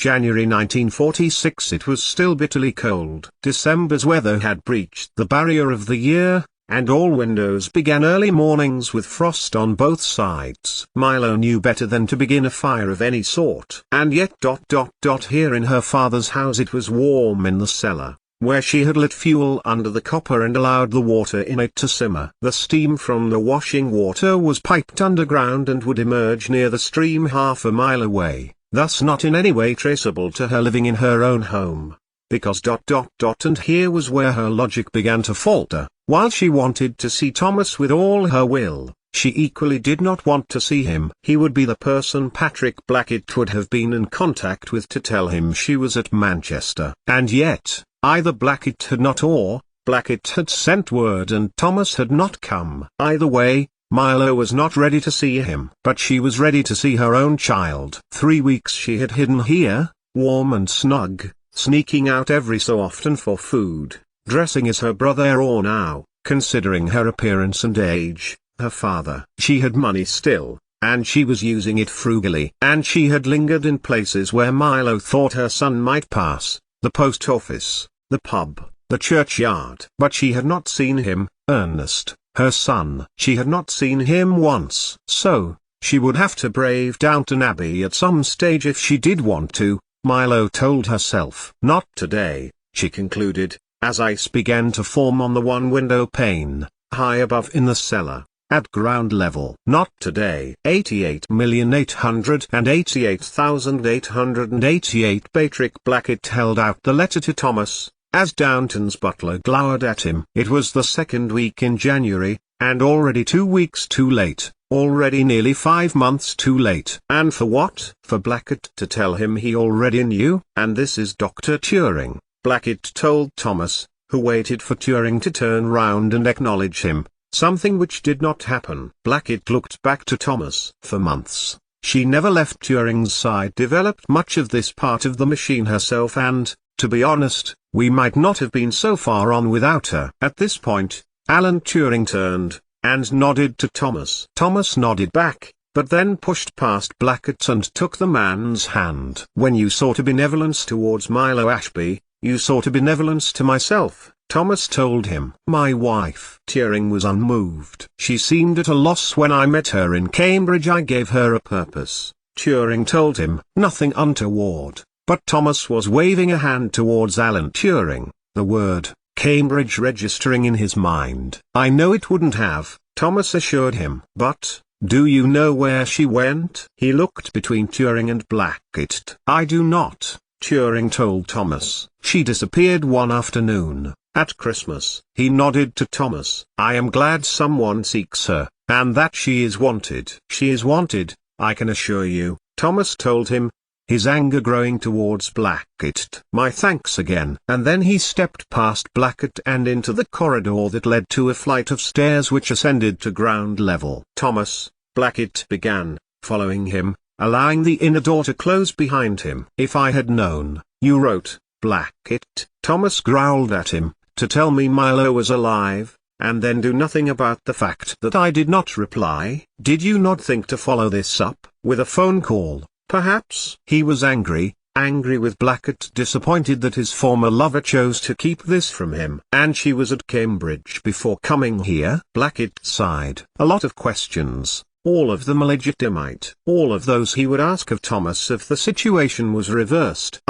January 1946. It was still bitterly cold. December's weather had breached the barrier of the year, and all windows began early mornings with frost on both sides. Milo knew better than to begin a fire of any sort. And yet here in her father's house it was warm in the cellar, where she had lit fuel under the copper and allowed the water in it to simmer. The steam from the washing water was piped underground and would emerge near the stream half a mile away, thus not in any way traceable to her living in her own home. Because and here was where her logic began to falter. While she wanted to see Thomas with all her will, she equally did not want to see him. He would be the person Patrick Blackett would have been in contact with to tell him she was at Manchester. And yet, either Blackett had not or Blackett had sent word and Thomas had not come. Either way, Milo was not ready to see him. But she was ready to see her own child. 3 weeks she had hidden here, warm and snug, sneaking out every so often for food, dressing as her brother or now, considering her appearance and age, her father. She had money still, and she was using it frugally. And she had lingered in places where Milo thought her son might pass, the post office, the pub, the churchyard. But she had not seen him, Ernest, her son. She had not seen him once. So, she would have to brave Downton Abbey at some stage if she did want to, Milo told herself. Not today, she concluded, as ice began to form on the one window pane, high above in the cellar, at ground level. Not today. 88,888,888. Patrick Blackett held out the letter to Thomas, as Downton's butler glowered at him. It was the second week in January, and already 2 weeks too late. Already nearly 5 months too late. And for what? For Blackett to tell him he already knew. And this is Dr. Turing, Blackett told Thomas, who waited for Turing to turn round and acknowledge him, something which did not happen. Blackett looked back to Thomas. For months, she never left Turing's side. Developed much of this part of the machine herself and, to be honest, we might not have been so far on without her. At this point, Alan Turing turned and nodded to Thomas. Thomas nodded back, but then pushed past Blackett and took the man's hand. When you sought a benevolence towards Milo Ashby, you sought a benevolence to myself, Thomas told him. My wife. Turing was unmoved. She seemed at a loss when I met her in Cambridge. I gave her a purpose, Turing told him. Nothing untoward. But Thomas was waving a hand towards Alan Turing, the word Cambridge registering in his mind. I know it wouldn't have, Thomas assured him. But, do you know where she went? He looked between Turing and Blackett. I do not, Turing told Thomas. She disappeared one afternoon, at Christmas. He nodded to Thomas. I am glad someone seeks her, and that she is wanted. She is wanted, I can assure you, Thomas told him, his anger growing towards Blackett. My thanks again. And then he stepped past Blackett and into the corridor that led to a flight of stairs which ascended to ground level. Thomas, Blackett began, following him, allowing the inner door to close behind him. If I had known, you wrote, Blackett, Thomas growled at him, to tell me Milo was alive, and then do nothing about the fact that I did not reply. Did you not think to follow this up, with a phone call? Perhaps. He was angry with Blackett, disappointed that his former lover chose to keep this from him. And she was at Cambridge before coming here? Blackett sighed. A lot of questions, all of them illegitimate. All of those he would ask of Thomas if the situation was reversed.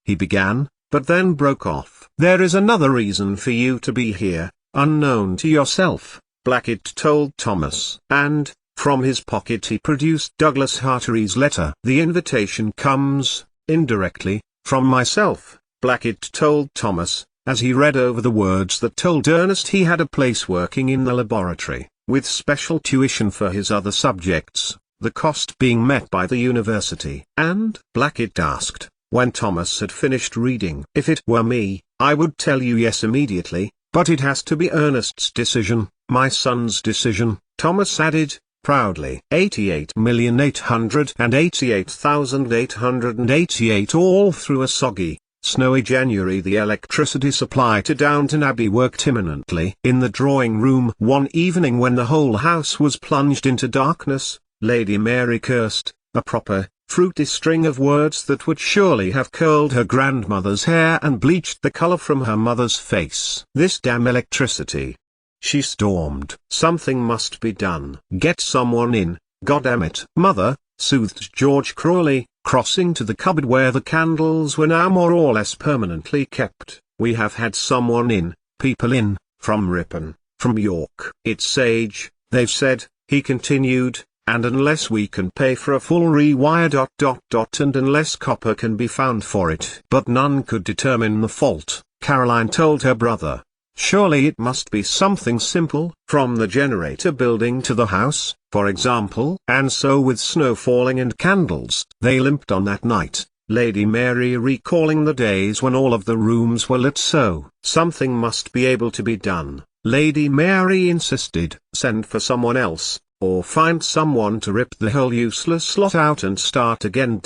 He began, but then broke off. There is another reason for you to be here, unknown to yourself, Blackett told Thomas. And, from his pocket he produced Douglas Hartery's letter. The invitation comes, indirectly, from myself, Blackett told Thomas, as he read over the words that told Ernest he had a place working in the laboratory, with special tuition for his other subjects, the cost being met by the university. And, Blackett asked, when Thomas had finished reading, if it were me, I would tell you yes immediately, but it has to be Ernest's decision, my son's decision, Thomas added, proudly. 88,888,888 all through a soggy, snowy January. The electricity supply to Downton Abbey worked imminently. In the drawing room one evening when the whole house was plunged into darkness, Lady Mary cursed, a proper, fruity string of words that would surely have curled her grandmother's hair and bleached the color from her mother's face. This damn electricity, she stormed. Something must be done. Get someone in, goddammit. Mother, soothed George Crawley, crossing to the cupboard where the candles were now more or less permanently kept. We have had someone in, people in, from Ripon, from York. It's Sage, they've said, he continued, and unless we can pay for a full rewire ... and unless copper can be found for it. But none could determine the fault, Caroline told her brother. Surely it must be something simple, from the generator building to the house, for example. And so with snow falling and candles, they limped on that night, Lady Mary recalling the days when all of the rooms were lit. So, something must be able to be done, Lady Mary insisted. Send for someone else, or find someone to rip the whole useless lot out and start again.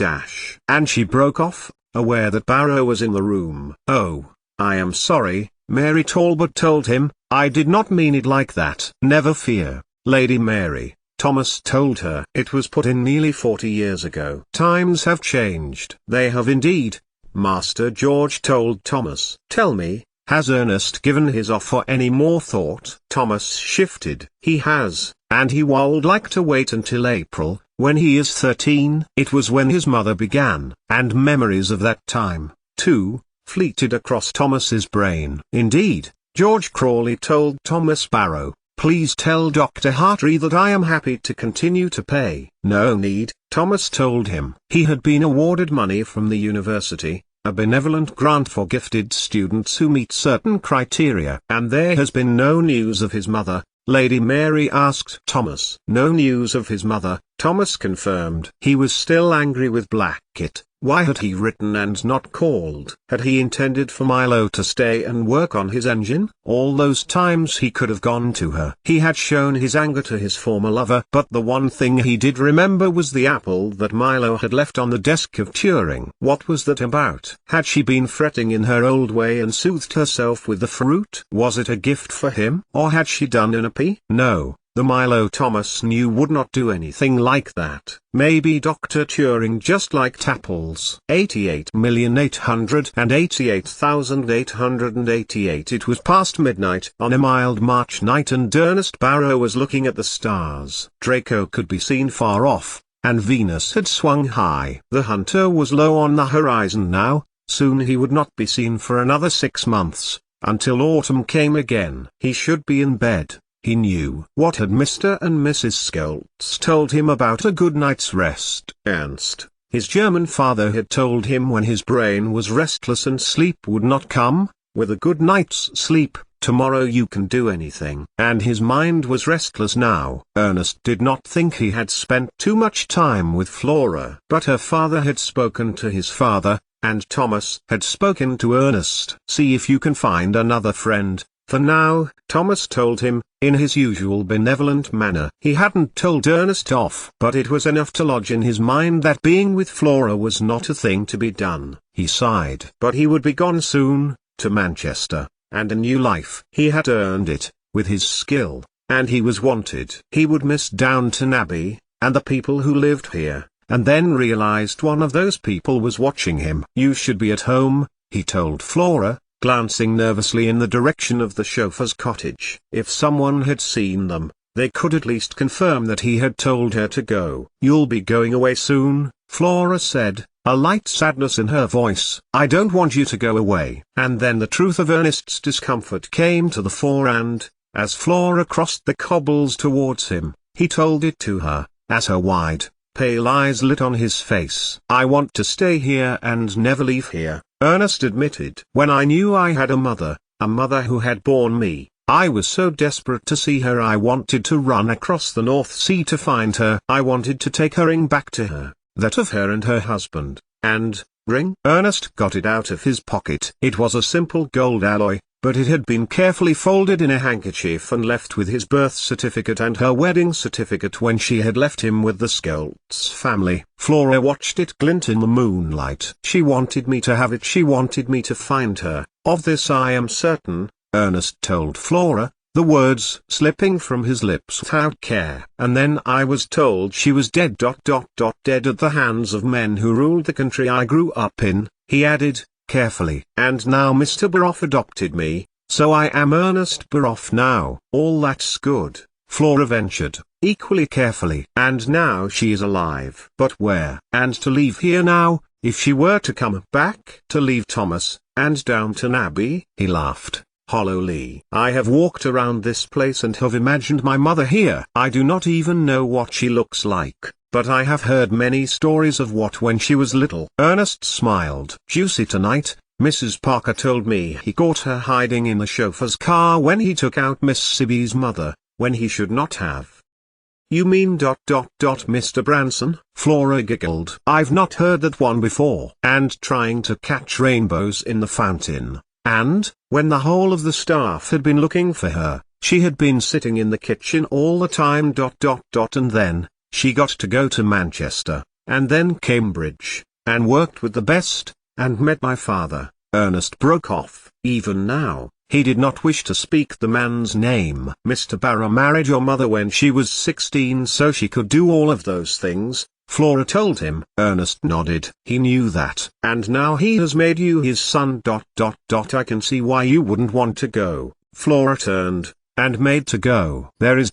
And she broke off, aware that Barrow was in the room. Oh, I am sorry, Mary Talbot told him, I did not mean it like that. Never fear, Lady Mary, Thomas told her. It was put in nearly 40 years ago. Times have changed. They have indeed, Master George told Thomas. Tell me, has Ernest given his offer any more thought? Thomas shifted. He has, and he would like to wait until April, when he is 13. It was when his mother began, and memories of that time, too, fleeted across Thomas's brain. Indeed, George Crawley told Thomas Barrow, please tell Dr. Hartree that I am happy to continue to pay. No need, Thomas told him. He had been awarded money from the university, a benevolent grant for gifted students who meet certain criteria. And there has been no news of his mother, Lady Mary asked Thomas. No news of his mother, Thomas confirmed. He was still angry with Blackett. Why had he written and not called? Had he intended for Milo to stay and work on his engine? All those times he could have gone to her. He had shown his anger to his former lover, but the one thing he did remember was the apple that Milo had left on the desk of Turing. What was that about? Had she been fretting in her old way and soothed herself with the fruit? Was it a gift for him? Or had she done an appy? No. The Milo Thomas knew would not do anything like that. Maybe Dr. Turing just liked apples. 88,888,888. It was past midnight on a mild March night and Ernest Barrow was looking at the stars. Draco could be seen far off, and Venus had swung high. The hunter was low on the horizon now. Soon he would not be seen for another 6 months, until autumn came again. He should be in bed. He knew. What had Mr. and Mrs. Schultz told him about a good night's rest? Ernst, his German father, had told him when his brain was restless and sleep would not come, with a good night's sleep, tomorrow you can do anything. And his mind was restless now. Ernest did not think he had spent too much time with Flora. But her father had spoken to his father, and Thomas had spoken to Ernest. See if you can find another friend. For now, Thomas told him, in his usual benevolent manner. He hadn't told Ernest off, but it was enough to lodge in his mind that being with Flora was not a thing to be done. He sighed. But he would be gone soon, to Manchester, and a new life. He had earned it, with his skill, and he was wanted. He would miss Downton Abbey, and the people who lived here, and then realized one of those people was watching him. You should be at home, he told Flora, glancing nervously in the direction of the chauffeur's cottage. If someone had seen them, they could at least confirm that he had told her to go. You'll be going away soon, Flora said, a light sadness in her voice. I don't want you to go away. And then the truth of Ernest's discomfort came to the fore and, as Flora crossed the cobbles towards him, he told it to her, as her wide, pale eyes lit on his face. I want to stay here and never leave here, Ernest admitted. When I knew I had a mother who had borne me, I was so desperate to see her I wanted to run across the North Sea to find her. I wanted to take her ring back to her, that of her and her husband, and, ring? Ernest got it out of his pocket. It was a simple gold alloy, but it had been carefully folded in a handkerchief and left with his birth certificate and her wedding certificate when she had left him with the Schultz family. Flora watched it glint in the moonlight. She wanted me to have it. She wanted me to find her. Of this I am certain, Ernest told Flora, the words slipping from his lips without care. And then I was told she was dead. Dead at the hands of men who ruled the country I grew up in, he added, carefully. And now Mr. Baroff adopted me, so I am Ernest Baroff now. All that's good, Flora ventured, equally carefully. And now she is alive. But where? And to leave here now, if she were to come back? To leave Thomas, and Downton Abbey? He laughed hollowly. I have walked around this place and have imagined my mother here. I do not even know what she looks like, but I have heard many stories of what when she was little. Ernest smiled. Juicy tonight. Mrs. Parker told me he caught her hiding in the chauffeur's car when he took out Miss Sibby's mother, when he should not have. You mean ... Mr. Branson? Flora giggled. I've not heard that one before. And trying to catch rainbows in the fountain. And, when the whole of the staff had been looking for her, she had been sitting in the kitchen all the time. And then, she got to go to Manchester, and then Cambridge, and worked with the best, and met my father. Ernest broke off. Even now, he did not wish to speak the man's name. Mr. Barrow married your mother when she was 16 so she could do all of those things, Flora told him. Ernest nodded. He knew that. And now he has made you his son. I can see why you wouldn't want to go. Flora turned, and made to go. There is ...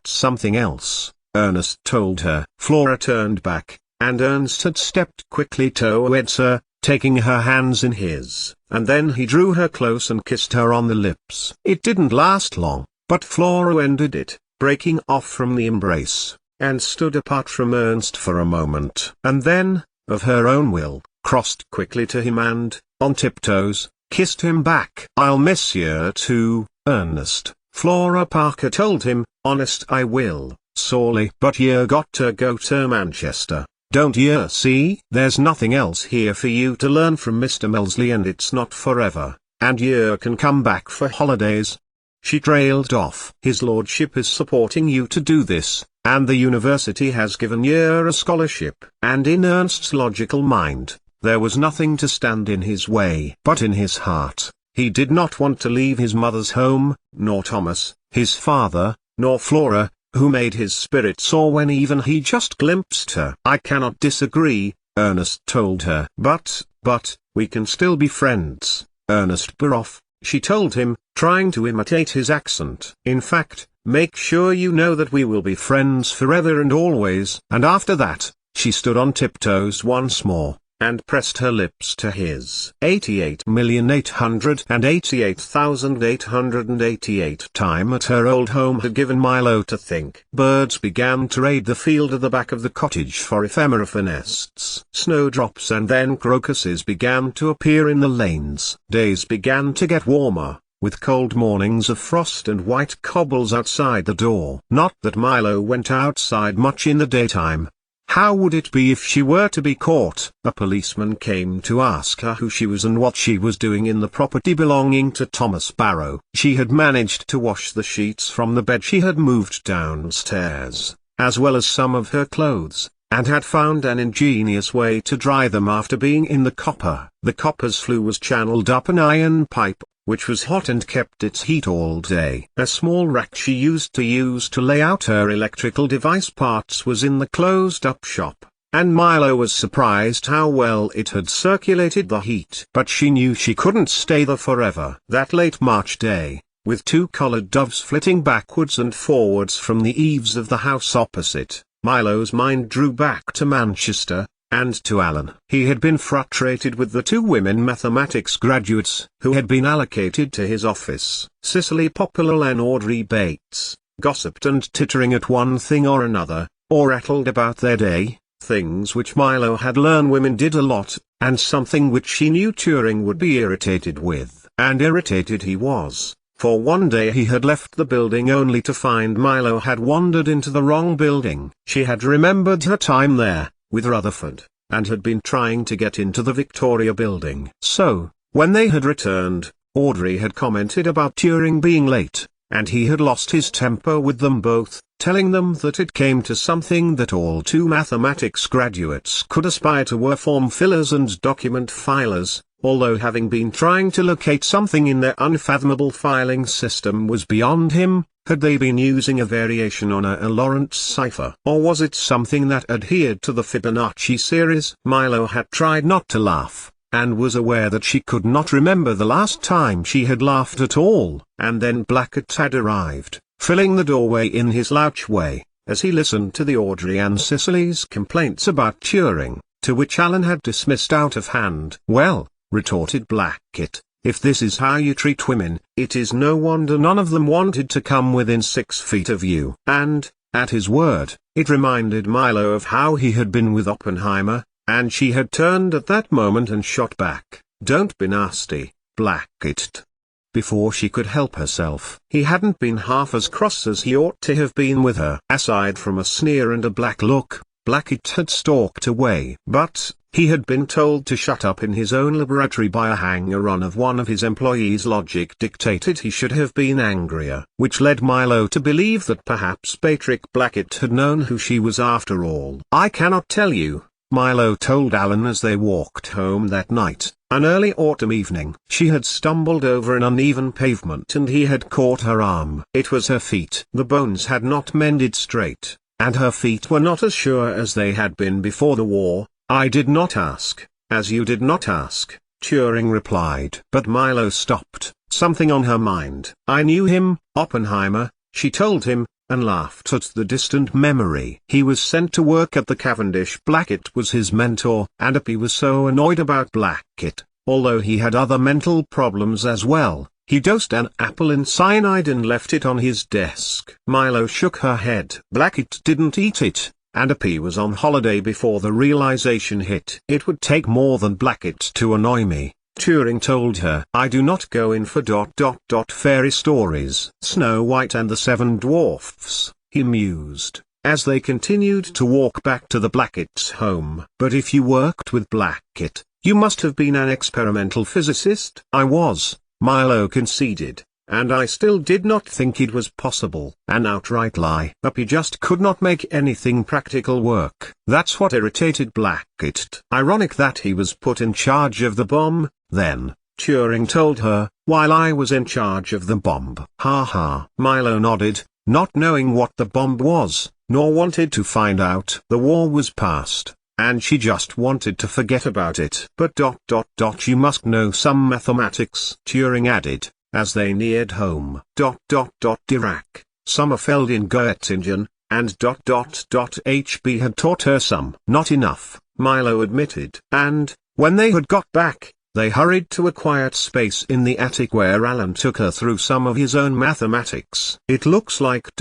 something else, Ernest told her. Flora turned back, and Ernest had stepped quickly towards her, taking her hands in his, and then he drew her close and kissed her on the lips. It didn't last long, but Flora ended it, breaking off from the embrace, and stood apart from Ernst for a moment. And then, of her own will, crossed quickly to him and, on tiptoes, kissed him back. I'll miss you too, Ernest, Flora Parker told him. Honest I will, sorely. But you got to go to Manchester. Don't you see? There's nothing else here for you to learn from Mr. Melsley, and it's not forever, and you can come back for holidays. She trailed off. His lordship is supporting you to do this, and the university has given you a scholarship. And in Ernst's logical mind, there was nothing to stand in his way. But in his heart, he did not want to leave his mother's home, nor Thomas, his father, nor Flora, who made his spirit soar when even he just glimpsed her. I cannot disagree, Ernest told her. But, we can still be friends, Ernest Baroff, she told him, trying to imitate his accent. In fact, make sure you know that we will be friends forever and always. And after that, she stood on tiptoes once more, and pressed her lips to his. 88,888,888 time at her old home had given Milo to think. Birds began to raid the field at the back of the cottage for ephemera for nests. Snowdrops and then crocuses began to appear in the lanes. Days began to get warmer, with cold mornings of frost and white cobbles outside the door. Not that Milo went outside much in the daytime. How would it be if she were to be caught? A policeman came to ask her who she was and what she was doing in the property belonging to Thomas Barrow. She had managed to wash the sheets from the bed she had moved downstairs, as well as some of her clothes, and had found an ingenious way to dry them after being in the copper. The copper's flue was channeled up an iron pipe, which was hot and kept its heat all day. A small rack she used to lay out her electrical device parts was in the closed-up shop, and Milo was surprised how well it had circulated the heat. But she knew she couldn't stay there forever. That late March day, with two collared doves flitting backwards and forwards from the eaves of the house opposite, Milo's mind drew back to Manchester, and to Alan. He had been frustrated with the two women mathematics graduates who had been allocated to his office. Cicely Poplar and Audrey Bates, gossiped and tittering at one thing or another, or rattled about their day, things which Milo had learned women did a lot, and something which she knew Turing would be irritated with. And irritated he was, for one day he had left the building only to find Milo had wandered into the wrong building. She had remembered her time there, with Rutherford, and had been trying to get into the Victoria building. So, when they had returned, Audrey had commented about Turing being late, and he had lost his temper with them both, telling them that it came to something that all two mathematics graduates could aspire to were form fillers and document filers, although having been trying to locate something in their unfathomable filing system was beyond him. Had they been using a variation on a Lorentz cipher? Or was it something that adhered to the Fibonacci series? Milo had tried not to laugh, and was aware that she could not remember the last time she had laughed at all. And then Blackett had arrived, filling the doorway in his slouch way, as he listened to the Audrey and Cicely's complaints about Turing, to which Alan had dismissed out of hand. "Well," retorted Blackett, "if this is how you treat women, it is no wonder none of them wanted to come within 6 feet of you." And, at his word, it reminded Milo of how he had been with Oppenheimer, and she had turned at that moment and shot back, "Don't be nasty, Blackett." Before she could help herself, he hadn't been half as cross as he ought to have been with her. Aside from a sneer and a black look, Blackett had stalked away. But, he had been told to shut up in his own laboratory by a hanger-on of one of his employees. Logic dictated he should have been angrier, which led Milo to believe that perhaps Patrick Blackett had known who she was after all. "I cannot tell you," Milo told Alan as they walked home that night, an early autumn evening. She had stumbled over an uneven pavement and he had caught her arm. It was her feet. The bones had not mended straight, and her feet were not as sure as they had been before the war. "I did not ask, as you did not ask," Turing replied. But Milo stopped, something on her mind. "I knew him, Oppenheimer," she told him, and laughed at the distant memory. He was sent to work at the Cavendish. Blackett was his mentor, and Abbey was so annoyed about Blackett, although he had other mental problems as well. He dosed an apple in cyanide and left it on his desk. Milo shook her head. Blackett didn't eat it, and Abbey was on holiday before the realization hit. "It would take more than Blackett to annoy me," Turing told her. "I do not go in for fairy stories." "Snow White and the Seven Dwarfs," he mused, as they continued to walk back to the Blackett's home. "But if you worked with Blackett, you must have been an experimental physicist." "I was," Milo conceded, "and I still did not think it was possible." An outright lie. Abbey just could not make anything practical work. That's what irritated Blackett. "Ironic that he was put in charge of the bomb, then," Turing told her, "while I was in charge of the bomb." "Ha ha." Milo nodded, not knowing what the bomb was, nor wanted to find out. The war was past, and she just wanted to forget about it. "But you must know some mathematics," Turing added, as they neared home. Dirac, Sommerfeld in Göttingen, and HB had taught her some. "Not enough," Milo admitted. And, when they had got back, they hurried to a quiet space in the attic where Alan took her through some of his own mathematics. "It looks like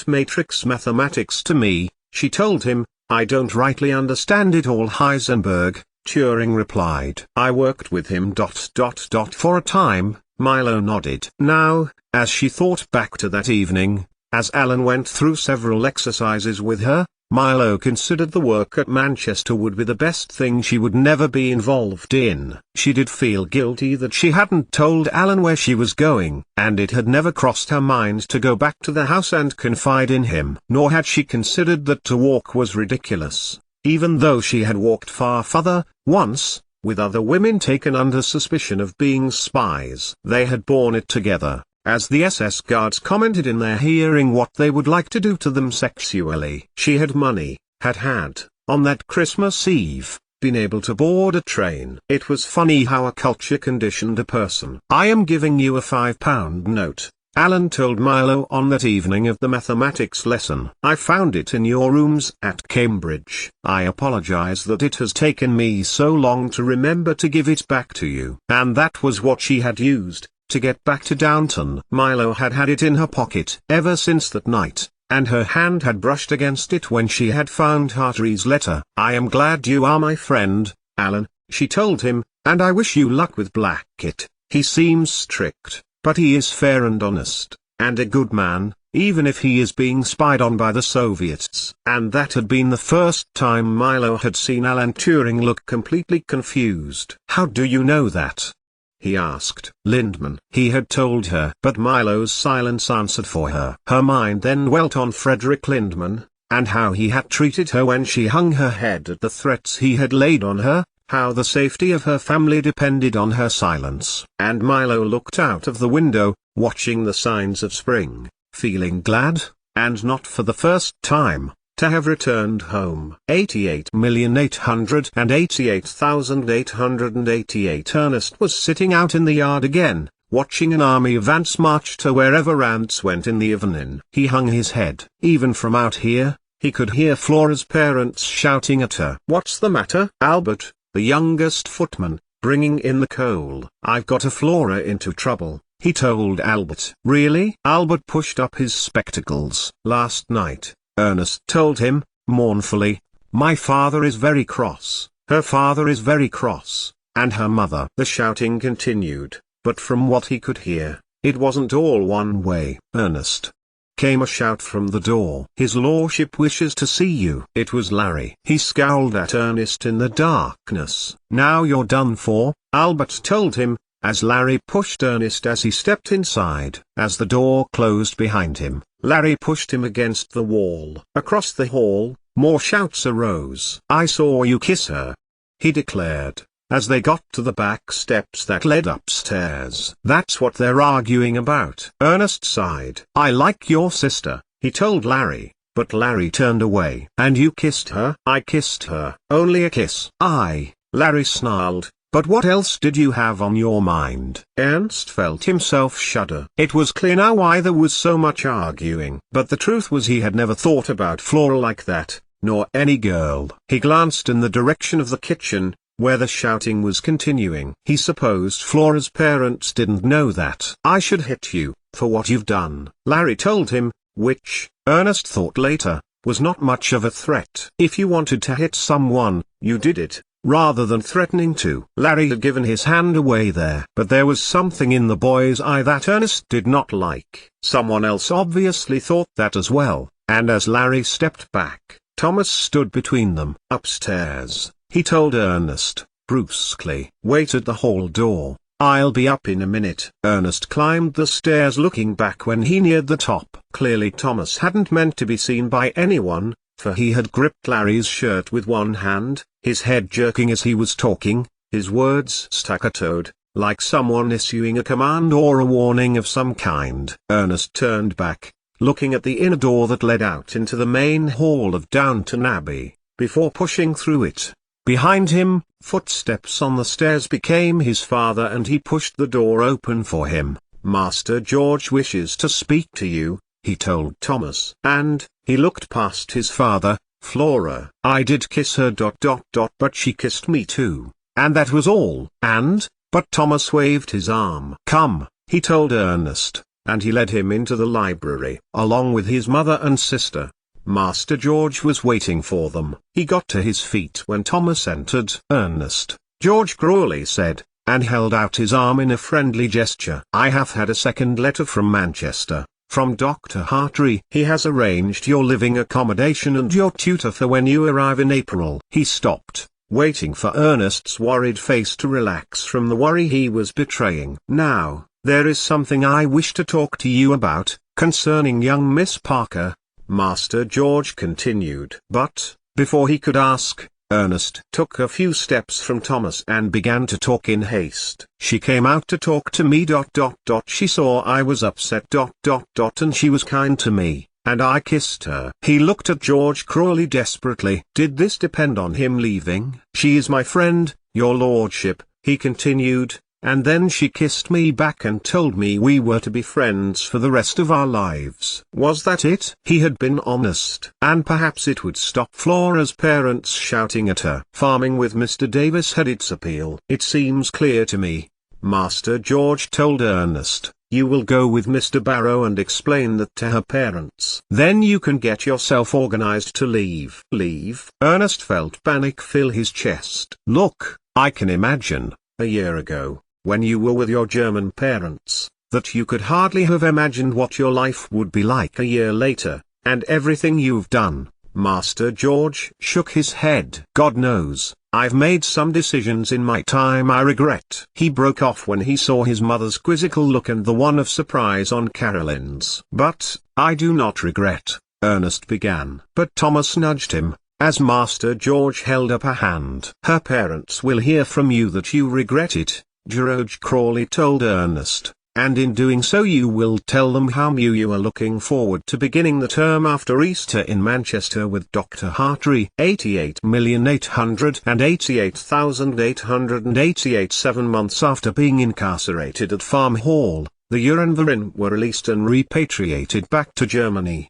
matrix mathematics to me," she told him. "I don't rightly understand it all." "Heisenberg," Turing replied. "I worked with him for a time." Milo nodded. Now, as she thought back to that evening, as Alan went through several exercises with her, Milo considered the work at Manchester would be the best thing she would never be involved in. She did feel guilty that she hadn't told Alan where she was going, and it had never crossed her mind to go back to the house and confide in him. Nor had she considered that to walk was ridiculous, even though she had walked far further, once, with other women taken under suspicion of being spies. They had borne it together, as the SS guards commented in their hearing what they would like to do to them sexually. She had money, had, on that Christmas Eve, been able to board a train. It was funny how a culture conditioned a person. "I am giving you a £5 note," Alan told Milo on that evening of the mathematics lesson. "I found it in your rooms at Cambridge. I apologize that it has taken me so long to remember to give it back to you." And that was what she had used to get back to Downton. Milo had had it in her pocket ever since that night, and her hand had brushed against it when she had found Hartrey's letter. "I am glad you are my friend, Alan," she told him, "and I wish you luck with Blackett. He seems strict, but he is fair and honest, and a good man, even if he is being spied on by the Soviets." And that had been the first time Milo had seen Alan Turing look completely confused. "How do you know that?" he asked. "Lindman." He had told her. But Milo's silence answered for her. Her mind then dwelt on Frederick Lindman, and how he had treated her when she hung her head at the threats he had laid on her, how the safety of her family depended on her silence. And Milo looked out of the window, watching the signs of spring, feeling glad, and not for the first time, to have returned home. 88,888,888 Ernest was sitting out in the yard again, watching an army of ants march to wherever ants went in the evening. He hung his head. Even from out here, he could hear Flora's parents shouting at her. "What's the matter?" Albert, the youngest footman, bringing in the coal. "I've got a Flora into trouble," he told Albert. "Really?" Albert pushed up his spectacles. "Last night," Ernest told him, mournfully, "my father is very cross, her father is very cross, and her mother." The shouting continued, but from what he could hear, it wasn't all one way. "Ernest," came a shout from the door. "His lordship wishes to see you." It was Larry. He scowled at Ernest in the darkness. "Now you're done for," Albert told him, as Larry pushed Ernest as he stepped inside. As the door closed behind him, Larry pushed him against the wall. Across the hall, more shouts arose. "I saw you kiss her," he declared, as they got to the back steps that led upstairs. "That's what they're arguing about." Ernest sighed. "I like your sister," he told Larry, but Larry turned away. "And you kissed her?" "I kissed her." "Only a kiss?" Larry snarled. "But what else did you have on your mind?" Ernst felt himself shudder. It was clear now why there was so much arguing. But the truth was he had never thought about Flora like that, nor any girl. He glanced in the direction of the kitchen, where the shouting was continuing. He supposed Flora's parents didn't know that. "I should hit you, for what you've done," Larry told him, which, Ernest thought later, was not much of a threat. If you wanted to hit someone, you did it, rather than threatening to. Larry had given his hand away there. But there was something in the boy's eye that Ernest did not like. Someone else obviously thought that as well, and as Larry stepped back, Thomas stood between them. "Upstairs," he told Ernest, brusquely. "Wait at the hall door, I'll be up in a minute." Ernest climbed the stairs looking back when he neared the top. Clearly Thomas hadn't meant to be seen by anyone, for he had gripped Larry's shirt with one hand, his head jerking as he was talking, his words staccatoed, like someone issuing a command or a warning of some kind. Ernest turned back, looking at the inner door that led out into the main hall of Downton Abbey, before pushing through it. Behind him, footsteps on the stairs became his father, and he pushed the door open for him. "Master George wishes to speak to you," he told Thomas. And, he looked past his father. "Flora, I did kiss her ... but she kissed me too, and that was all." But Thomas waved his arm. "Come," he told Ernest, and he led him into the library. Along with his mother and sister, Master George was waiting for them. He got to his feet when Thomas entered. "Ernest," George Crawley said, and held out his arm in a friendly gesture. "I have had a second letter from Manchester, from Dr. Hartree. He has arranged your living accommodation and your tutor for when you arrive in April." He stopped, waiting for Ernest's worried face to relax from the worry he was betraying. "Now, there is something I wish to talk to you about, concerning young Miss Parker," Master George continued. But, before he could ask, Ernest took a few steps from Thomas and began to talk in haste. "She came out to talk to me ... She saw I was upset ... and she was kind to me, and I kissed her." He looked at George Crawley desperately. Did this depend on him leaving? "She is my friend, your lordship," he continued, "and then she kissed me back and told me we were to be friends for the rest of our lives." Was that it? He had been honest. And perhaps it would stop Flora's parents shouting at her. Farming with Mr. Davis had its appeal. "It seems clear to me," Master George told Ernest, "you will go with Mr. Barrow and explain that to her parents. Then you can get yourself organized to leave." "Leave?" Ernest felt panic fill his chest. "Look, I can imagine, a year ago, when you were with your German parents, that you could hardly have imagined what your life would be like a year later, and everything you've done." Master George shook his head. "God knows, I've made some decisions in my time I regret." He broke off when he saw his mother's quizzical look and the one of surprise on Caroline's. "But, I do not regret," Ernest began. But Thomas nudged him, as Master George held up a hand. "Her parents will hear from you that you regret it," George Crawley told Ernest, "and in doing so you will tell them how you are looking forward to beginning the term after Easter in Manchester with Dr. Hartree." 88,888,888 7 months after being incarcerated at Farm Hall, the Urianverin were released and repatriated back to Germany.